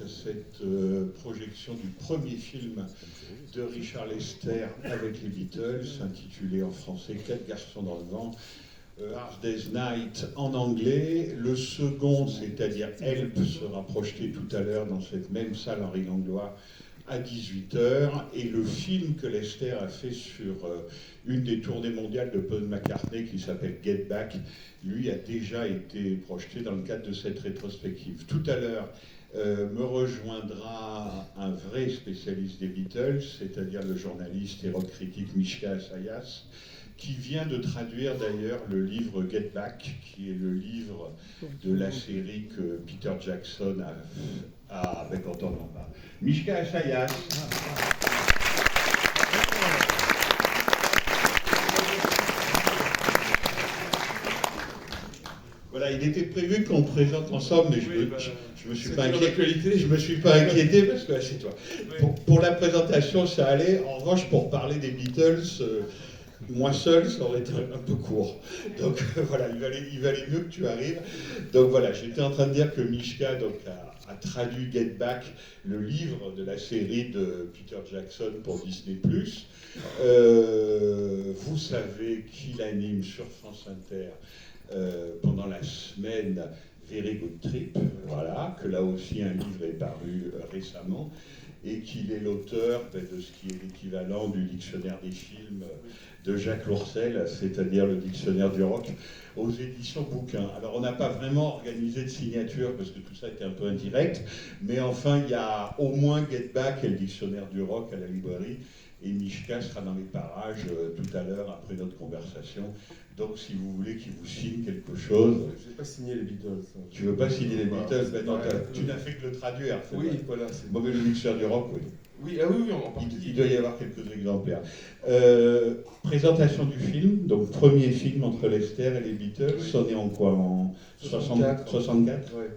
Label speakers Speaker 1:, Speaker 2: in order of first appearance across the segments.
Speaker 1: cette projection du premier film de Richard Lester avec les Beatles, intitulé en français « 4 garçons dans le vent ». Hard Day's Night en anglais. Le second, c'est-à-dire Help, sera projeté tout à l'heure dans cette même salle Henri Langlois à 18h. Et le film que Lester a fait sur une des tournées mondiales de Paul McCartney qui s'appelle Get Back, lui a déjà été projeté dans le cadre de cette rétrospective. Tout à l'heure, me rejoindra un vrai spécialiste des Beatles, c'est-à-dire le journaliste et rock critique Mishka Assayas, qui vient de traduire d'ailleurs le livre Get Back, qui est le livre de la série que Peter Jackson a avec entendant pas. Mishka Assayas. Voilà, il était prévu qu'on présente ensemble, mais je me suis pas inquiété. Je me suis pas inquiété parce que c'est toi. Pour la présentation, ça allait. En revanche, pour parler des Beatles. Moi seul, ça aurait été un peu court. Donc voilà, il valait mieux que tu arrives. Donc voilà, j'étais en train de dire que Mishka a traduit Get Back, le livre de la série de Peter Jackson pour Disney+. Vous savez qu'il anime sur France Inter pendant la semaine Very Good Trip, voilà, que là aussi un livre est paru récemment, et qu'il est l'auteur de ce qui est l'équivalent du dictionnaire des films de Jacques Lourcel, c'est-à-dire le dictionnaire du rock, aux éditions Bouquin. Alors on n'a pas vraiment organisé de signature parce que tout ça était un peu indirect, mais enfin il y a au moins Get Back et le dictionnaire du rock à la librairie, et Mishka sera dans les parages tout à l'heure après notre conversation. Donc si vous voulez qu'il vous signe quelque chose...
Speaker 2: Je ne vais pas signer les Beatles.
Speaker 1: Tu veux pas signer les Beatles? Ben non, tu n'as fait que le traduire.
Speaker 2: Oui, voilà.
Speaker 1: Bon, mais le dictionnaire du rock, oui.
Speaker 2: Oui, en partie.
Speaker 1: Il doit y avoir quelques exemplaires. Présentation du film, donc premier film entre Lester et les Beatles,
Speaker 2: oui.
Speaker 1: Sonné en quoi? En 64?
Speaker 2: Ouais.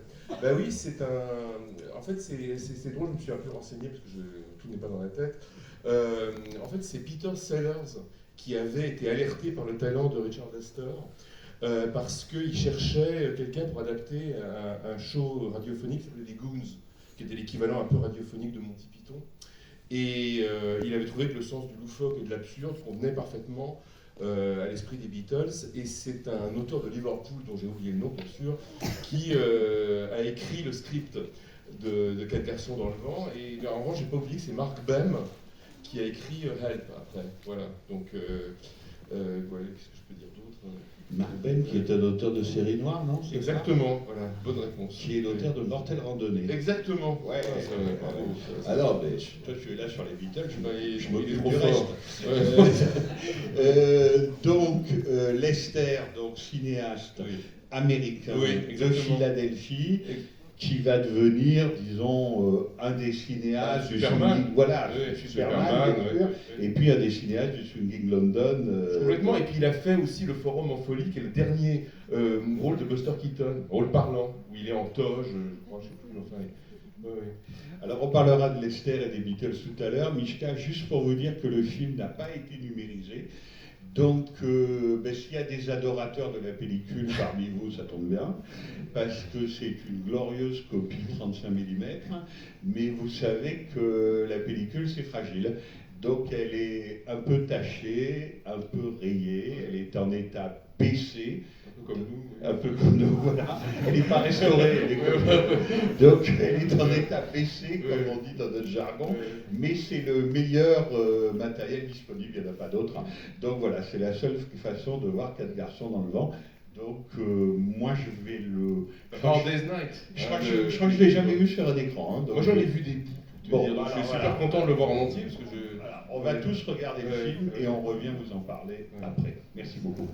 Speaker 2: Ben oui, c'est un... En fait, c'est drôle, je me suis un peu renseigné parce que tout n'est pas dans la tête. En fait, c'est Peter Sellers qui avait été alerté par le talent de Richard Lester parce qu'il cherchait quelqu'un pour adapter un show radiophonique qui s'appelait les Goons, qui était l'équivalent un peu radiophonique de Monty Python. Et il avait trouvé que le sens du loufoque et de l'absurde convenait parfaitement à l'esprit des Beatles. Et c'est un auteur de Liverpool, dont j'ai oublié le nom bien sûr, qui a écrit le script de 4 garçons dans le vent. Et en revanche, j'ai pas oublié que c'est Mark Bem qui a écrit Help après. Voilà. Donc, qu'est-ce que je peux dire d'autre?
Speaker 1: Mark Bem, qui est un auteur de série noire, non?
Speaker 2: Exactement, voilà, bonne réponse.
Speaker 1: Qui est l'auteur de Mortel Randonnée.
Speaker 2: Exactement.
Speaker 1: Ouais, alors, mais, toi tu es là sur les Beatles, je m'occupe du
Speaker 2: fort.
Speaker 1: reste. Donc, Lester, donc cinéaste américain de Philadelphie, qui va devenir, disons, un des cinéastes du swinging, voilà, Superman, et puis un des cinéastes du swinging London.
Speaker 2: Complètement, et puis il a fait aussi le Forum en folie, qui est le dernier rôle de Buster Keaton, rôle parlant, où il est en toge, je crois, je sais plus, enfin...
Speaker 1: Alors on parlera de Lester et des Beatles tout à l'heure. Mishka, juste pour vous dire que le film n'a pas été numérisé. Donc, s'il y a des adorateurs de la pellicule parmi vous, ça tombe bien, parce que c'est une glorieuse copie 35 mm, mais vous savez que la pellicule, c'est fragile. Donc, elle est un peu tachée, un peu rayée, elle est en état baissé, un peu comme nous, voilà. Elle n'est pas restaurée, donc elle est en état baissé, comme on dit dans notre jargon, mais c'est le meilleur matériel disponible, il n'y en a pas d'autre. Donc voilà, c'est la seule façon de voir 4 garçons dans le vent. Donc moi je vais le...
Speaker 2: Hard Day's Night.
Speaker 1: Je crois que je ne l'ai jamais vu sur un écran. Hein,
Speaker 2: moi j'en ai vu des bouts, donc je suis super content de le voir en entier. Parce que
Speaker 1: voilà, on va tous regarder le film et on revient vous en parler après. Merci beaucoup.